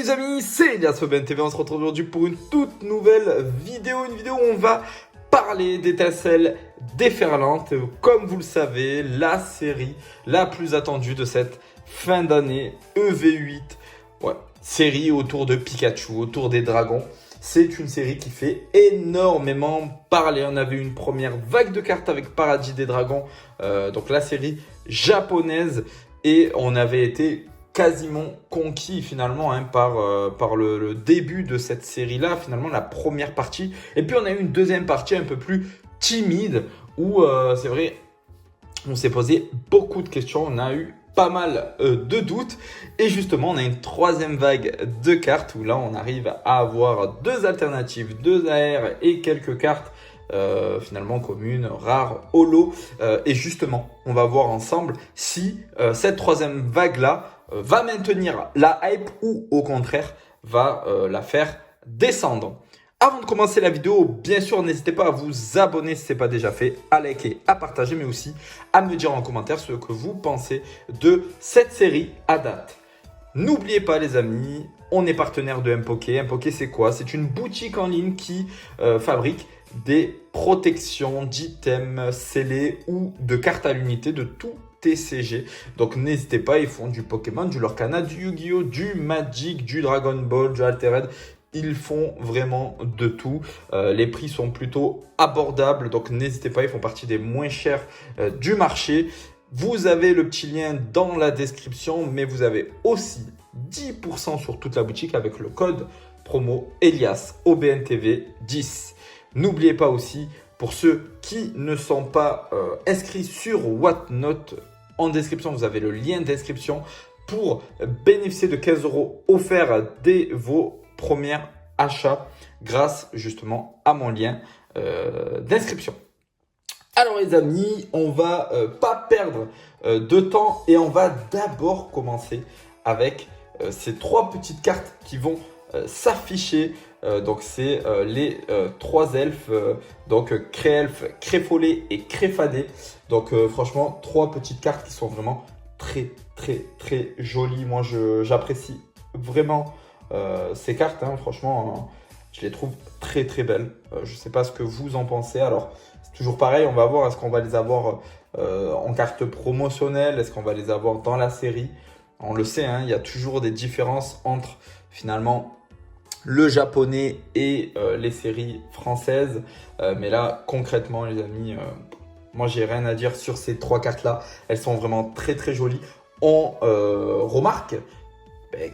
les amis, c'est Elias OBNTV, on se retrouve aujourd'hui pour une toute nouvelle vidéo, où on va parler d'étincelles déferlantes. Comme vous le savez, la série la plus attendue de cette fin d'année, EV8, série autour de Pikachu, autour des dragons. C'est une série qui fait énormément parler. On avait une première vague de cartes avec Paradis des Dragons, donc la série japonaise, et on avait été quasiment conquis finalement par le début de cette série-là, finalement la première partie. Et puis on a eu une deuxième partie un peu plus timide où c'est vrai, on s'est posé beaucoup de questions, on a eu pas mal de doutes. Et justement, on a une troisième vague de cartes où là, on arrive à avoir deux alternatives, deux AR et quelques cartes finalement communes, rares, holo. Et justement, on va voir ensemble si cette troisième vague-là va maintenir la hype ou au contraire va la faire descendre. Avant de commencer la vidéo, bien sûr, n'hésitez pas à vous abonner si ce n'est pas déjà fait, à liker, à partager, mais aussi à me dire en commentaire ce que vous pensez de cette série à date. N'oubliez pas les amis, on est partenaire de MPoké. MPoké c'est quoi? C'est une boutique en ligne qui fabrique des protections d'items scellés ou de cartes à l'unité de tout TCG. Donc n'hésitez pas, ils font du Pokémon, du Lorcana, du Yu-Gi-Oh, du Magic, du Dragon Ball, du Altered. Ils font vraiment de tout. Les prix sont plutôt abordables, donc n'hésitez pas, ils font partie des moins chers du marché. Vous avez le petit lien dans la description, mais vous avez aussi 10% sur toute la boutique avec le code promo Elias OBNTV 10. N'oubliez pas aussi, pour ceux qui ne sont pas inscrits sur Whatnot, en description, vous avez le lien de description pour bénéficier de 15 € offerts dès vos premiers achats grâce justement à mon lien d'inscription. Alors les amis, on va pas perdre de temps et on va d'abord commencer avec ces trois petites cartes qui vont s'afficher. Donc c'est les trois elfes, donc Créelfe, Créfollet et Créfadé. Donc franchement, trois petites cartes qui sont vraiment très jolies. Moi j'apprécie vraiment ces cartes, franchement je les trouve très belles. Je ne sais pas ce que vous en pensez. Alors c'est toujours pareil, on va voir, est-ce qu'on va les avoir en carte promotionnelle, est-ce qu'on va les avoir dans la série. On le sait, il y a toujours des différences entre finalement le japonais et les séries françaises. Mais là, concrètement, les amis, moi, j'ai rien à dire sur ces trois cartes-là. Elles sont vraiment très jolies. On remarque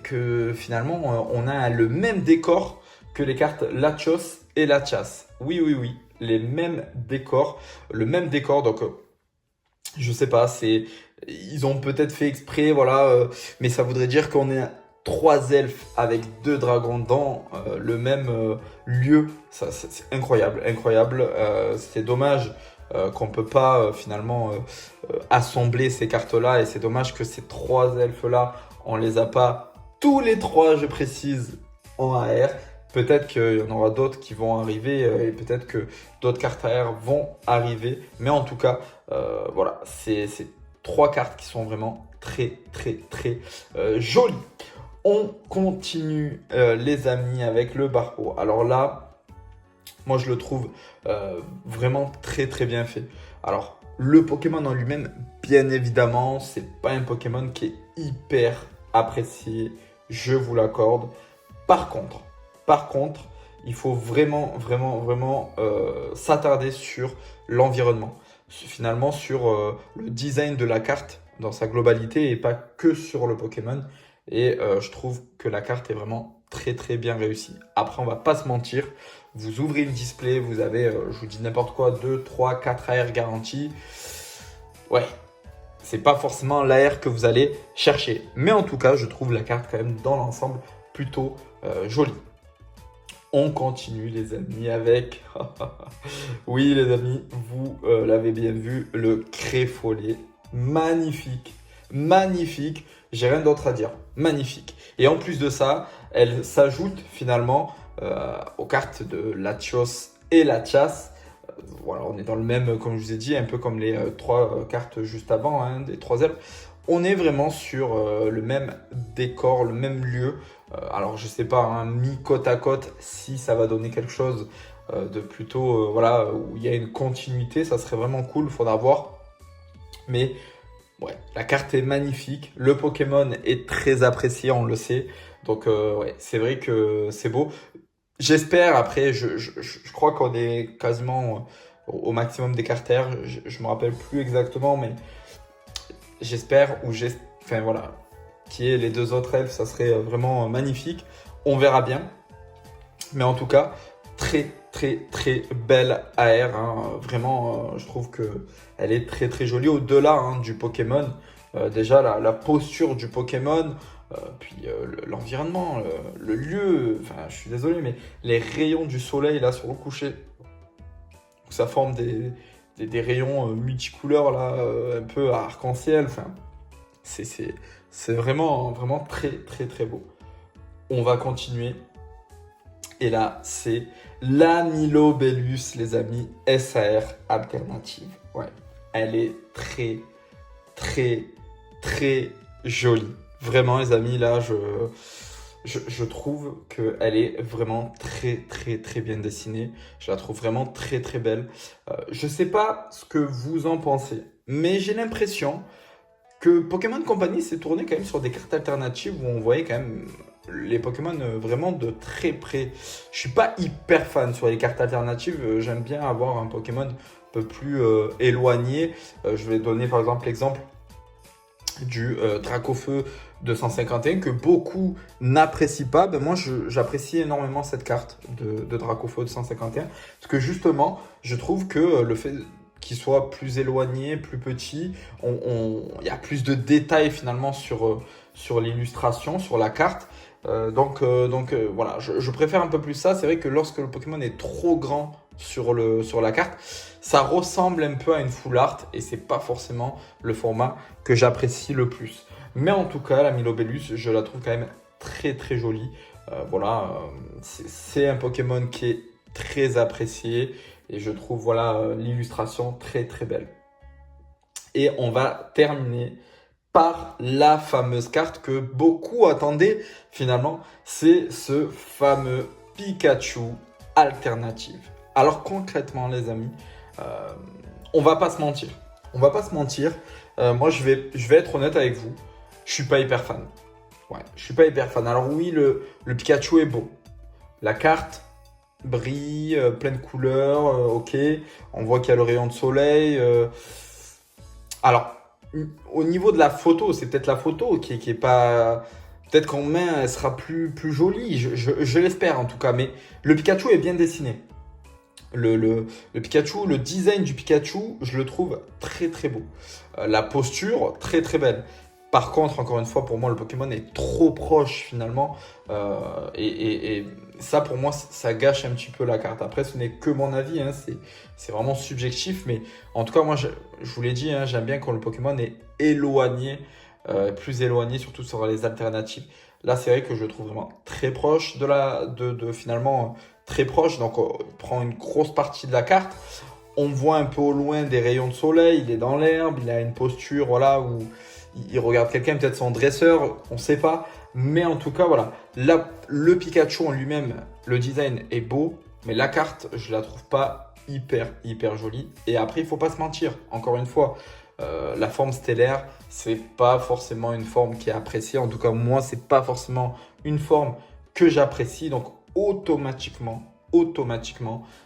que finalement, on a le même décor que les cartes Latios et Latias. Oui, les mêmes décors, le même décor. Donc, je sais pas, ils ont peut-être fait exprès, voilà, mais ça voudrait dire qu'on est trois elfes avec deux dragons dans le même lieu. Ça, c'est incroyable. C'est dommage qu'on peut pas finalement assembler ces cartes-là, et c'est dommage que ces trois elfes-là, on les a pas tous les trois, je précise, en AR. Peut-être qu'il y en aura d'autres qui vont arriver et peut-être que d'autres cartes AR vont arriver. Mais en tout cas, voilà, c'est trois cartes qui sont vraiment très jolies. On continue les amis avec le barreau. Alors là, moi je le trouve vraiment très bien fait. Alors le Pokémon en lui-même, bien évidemment, c'est pas un Pokémon qui est hyper apprécié, je vous l'accorde. Par contre, il faut vraiment s'attarder sur l'environnement. Finalement sur le design de la carte dans sa globalité et pas que sur le Pokémon. Et je trouve que la carte est vraiment très bien réussie. Après, on va pas se mentir, vous ouvrez le display, vous avez, je vous dis n'importe quoi, 2, 3, 4 AR garantis. Ouais, c'est pas forcément l'AR que vous allez chercher. Mais en tout cas, je trouve la carte quand même dans l'ensemble plutôt jolie. On continue les amis avec, oui les amis, vous l'avez bien vu, le Créfollet. Magnifique, j'ai rien d'autre à dire, magnifique. Et en plus de ça, elle s'ajoute finalement aux cartes de Latios et Latias. Voilà, on est dans le même, comme je vous ai dit, un peu comme les trois cartes juste avant, des trois elfes. On est vraiment sur le même décor, le même lieu. Alors je sais pas, hein, mis côte à côte, si ça va donner quelque chose de plutôt, voilà, où il y a une continuité, ça serait vraiment cool, faudra voir. Mais ouais, la carte est magnifique, le Pokémon est très apprécié, on le sait. Donc ouais, c'est vrai que c'est beau. J'espère, après, je crois qu'on est quasiment au maximum des carters. Je me rappelle plus exactement, mais j'espère, enfin voilà, qu'il y ait les deux autres elfes, ça serait vraiment magnifique. On verra bien. Mais en tout cas, très très très belle AR, hein. Vraiment, je trouve que elle est très très jolie. Au-delà hein, du Pokémon, déjà la posture du Pokémon, puis l'environnement, le lieu. Enfin, je suis désolé, mais les rayons du soleil là sur le coucher, ça forme des rayons multicouleurs là, un peu arc-en-ciel. Enfin, c'est vraiment vraiment très très très beau. On va continuer. Et là, c'est la Nilobellus, les amis, SAR alternative. Ouais, elle est très, très, très jolie. Vraiment, les amis, là, je trouve qu'elle est vraiment très, très, très bien dessinée. Je la trouve vraiment très, très belle. Je sais pas ce que vous en pensez, mais j'ai l'impression que Pokémon Company s'est tourné quand même sur des cartes alternatives où on voyait quand même les Pokémon vraiment de très près. Je suis pas hyper fan sur les cartes alternatives. J'aime bien avoir un Pokémon un peu plus éloigné. Je vais donner par exemple l'exemple du Dracofeu 251 que beaucoup n'apprécient pas. Ben moi, j'apprécie énormément cette carte de Dracofeu 251 parce que justement, je trouve que le fait qu'il soit plus éloigné, plus petit, il y a plus de détails finalement sur l'illustration, sur la carte. Voilà, je préfère un peu plus ça. C'est vrai que lorsque le Pokémon est trop grand sur la carte, ça ressemble un peu à une full art et c'est pas forcément le format que j'apprécie le plus. Mais en tout cas, la Milobellus, je la trouve quand même très très jolie. C'est un Pokémon qui est très apprécié et je trouve voilà l'illustration très très belle. Et on va terminer par la fameuse carte que beaucoup attendaient finalement, c'est ce fameux Pikachu alternative. Alors concrètement les amis, on va pas se mentir. On va pas se mentir. Moi je vais être honnête avec vous. Je suis pas hyper fan. Ouais, je suis pas hyper fan. Alors oui, le Pikachu est beau. La carte brille, pleine de couleurs, ok. On voit qu'il y a le rayon de soleil. Alors, au niveau de la photo, c'est peut-être la photo qui est pas. Peut-être qu'en main, elle sera plus jolie. Je l'espère en tout cas. Mais le Pikachu est bien dessiné. Le Pikachu, le design du Pikachu, je le trouve très très beau. La posture, très très belle. Par contre, encore une fois, pour moi, le Pokémon est trop proche finalement. Et ça, pour moi, ça gâche un petit peu la carte. Après, ce n'est que mon avis, hein, c'est vraiment subjectif. Mais en tout cas, moi, je vous l'ai dit, hein, j'aime bien quand le Pokémon est éloigné, plus éloigné, surtout sur les alternatives. Là, c'est vrai que je le trouve vraiment très proche finalement très proche. Donc, on prend une grosse partie de la carte. On voit un peu au loin des rayons de soleil. Il est dans l'herbe. Il a une posture, voilà, où il regarde quelqu'un, peut-être son dresseur, on ne sait pas. Mais en tout cas, voilà. Là, le Pikachu en lui-même, le design est beau. Mais la carte, je la trouve pas hyper jolie. Et après, il faut pas se mentir. Encore une fois, la forme stellaire, c'est pas forcément une forme qui est appréciée. En tout cas, moi, c'est pas forcément une forme que j'apprécie. Donc, automatiquement,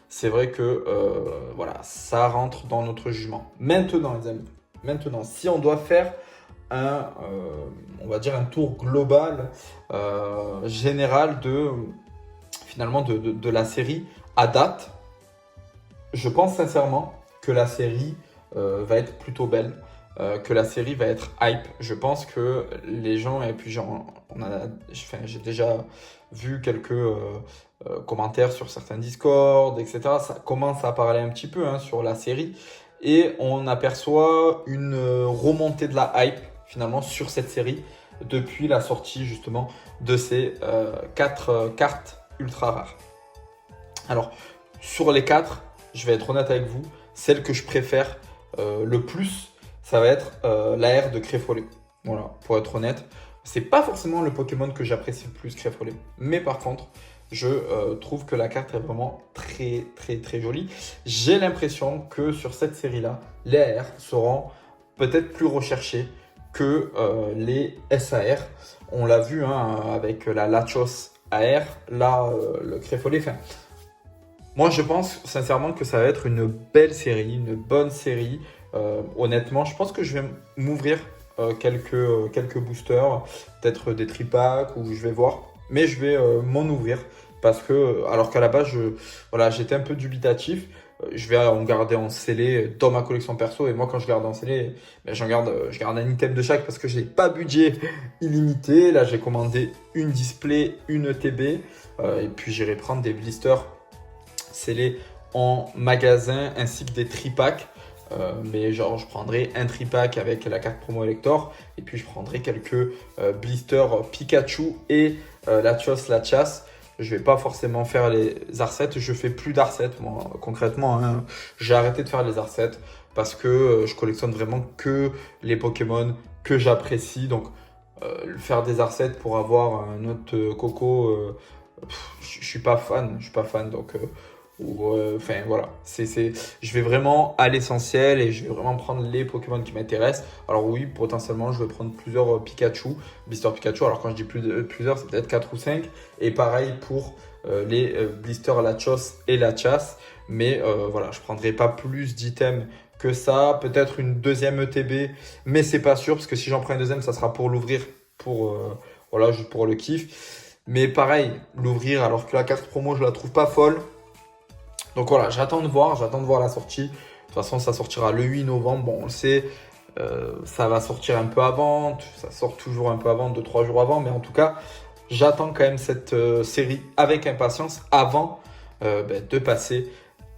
c'est vrai que voilà, ça rentre dans notre jugement. Maintenant, les amis, si on doit faire on va dire un tour global, général finalement de la série à date, je pense sincèrement que la série va être plutôt belle, que la série va être hype. Je pense que les gens, et puis j'ai déjà vu quelques commentaires sur certains Discord, etc. Ça commence à parler un petit peu hein, sur la série et on aperçoit une remontée de la hype finalement sur cette série depuis la sortie justement de ces 4 cartes ultra rares. Alors, sur les 4, je vais être honnête avec vous, celle que je préfère le plus, ça va être l'AR de Créfollet. Voilà, pour être honnête. C'est pas forcément le Pokémon que j'apprécie le plus, Créfolet. Mais par contre, je trouve que la carte est vraiment très très très jolie. J'ai l'impression que sur cette série-là, les AR seront peut-être plus recherchés que les SAR. On l'a vu hein, avec la Latios AR, là le Créfolet. Enfin, moi je pense sincèrement que ça va être une belle série, une bonne série. Honnêtement, je pense que je vais m'ouvrir quelques boosters, peut-être des tripacks ou je vais voir. Mais je vais m'en ouvrir parce que, alors qu'à la base, voilà, j'étais un peu dubitatif. Je vais en garder en scellé dans ma collection perso. Et moi, quand je garde en scellé, ben, je garde un item de chaque parce que j'ai pas budget illimité. Là, j'ai commandé une display, une ETB. Et puis, j'irai prendre des blisters scellés en magasin ainsi que des tripacks. Mais genre je prendrai un tripack avec la carte promo Elector et puis je prendrai quelques blisters Pikachu et Latias. Je vais pas forcément faire les Arcets, je fais plus d'Arcets moi concrètement hein. J'ai arrêté de faire les Arcets parce que je collectionne vraiment que les Pokémon que j'apprécie. Donc faire des Arcets pour avoir un autre Coco, je suis pas fan, donc enfin voilà, je vais vraiment à l'essentiel et je vais vraiment prendre les Pokémon qui m'intéressent. Alors oui, potentiellement, je vais prendre plusieurs Pikachu, Blister Pikachu. Alors quand je dis plusieurs, c'est peut-être 4 ou 5. Et pareil pour les Blister Latios et Latias. Mais voilà, je prendrai pas plus d'items que ça. Peut-être une deuxième ETB, mais c'est pas sûr parce que si j'en prends une deuxième, ça sera pour l'ouvrir, voilà, juste pour le kiff. Mais pareil, l'ouvrir alors que la carte promo, je la trouve pas folle. Donc voilà, j'attends de voir la sortie. De toute façon, ça sortira le 8 novembre. Bon, on le sait, ça va sortir un peu avant. Ça sort toujours un peu avant, 2-3 jours avant. Mais en tout cas, j'attends quand même cette série avec impatience avant de passer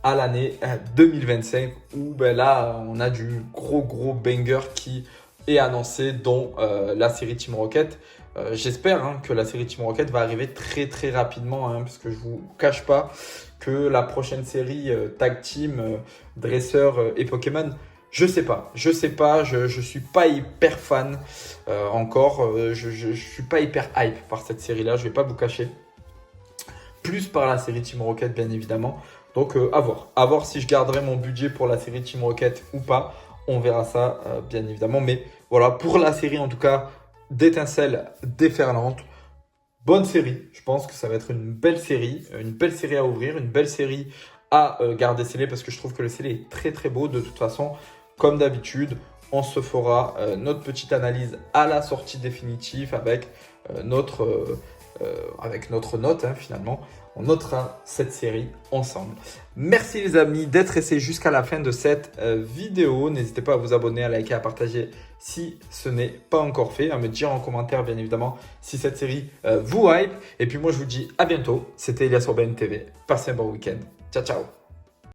à l'année 2025 où là, on a du gros banger qui est annoncé, dont la série Team Rocket. J'espère hein, que la série Team Rocket va arriver très rapidement hein, parce que je vous cache pas que la prochaine série Tag Team, Dresseur et Pokémon, je sais pas, je suis pas hyper fan encore, je suis pas hyper hype par cette série là, je vais pas vous cacher, plus par la série Team Rocket bien évidemment. Donc à voir si je garderai mon budget pour la série Team Rocket ou pas, on verra ça bien évidemment. Mais voilà, pour la série en tout cas d'étincelles déferlantes, bonne série. Je pense que ça va être une belle série à ouvrir, une belle série à garder scellé parce que je trouve que le scellé est très beau. De toute façon, comme d'habitude, on se fera notre petite analyse à la sortie définitive avec notre note hein, finalement. On notera cette série ensemble. Merci les amis d'être restés jusqu'à la fin de cette vidéo. N'hésitez pas à vous abonner, à liker, à partager si ce n'est pas encore fait. À me dire en commentaire bien évidemment si cette série vous hype. Et puis moi je vous dis à bientôt. C'était Elias sur BNTV. Passez un bon week-end. Ciao ciao.